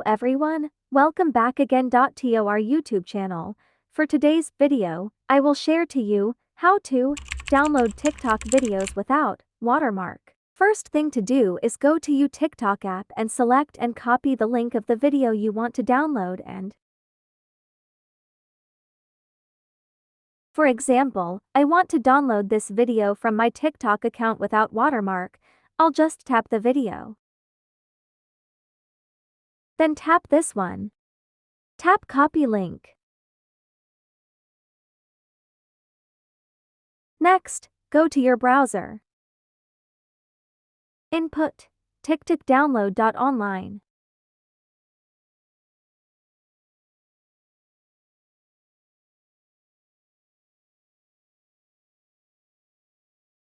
everyone, welcome back again to our YouTube channel. For today's video, I will share to you how to download TikTok videos without watermark. First thing to do is go to your TikTok app and select and copy the link of the video you want to download and for example, I want to download this video from my TikTok account without watermark. I'll just tap the video. Then tap this one. Tap copy link. Next, go to your browser. Input TikTok-download.online.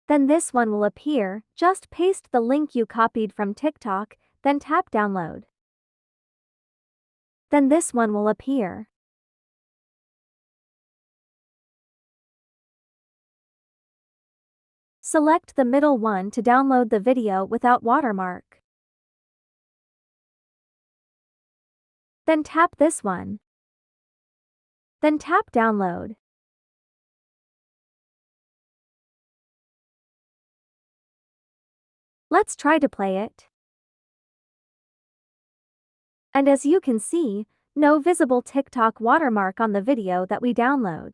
Then this one will appear. Just paste the link you copied from TikTok, then tap download. Then this one will appear. Select the middle one to download the video without watermark. Then tap this one. Then tap download. Let's try to play it. And as you can see, no visible TikTok watermark on the video that we download.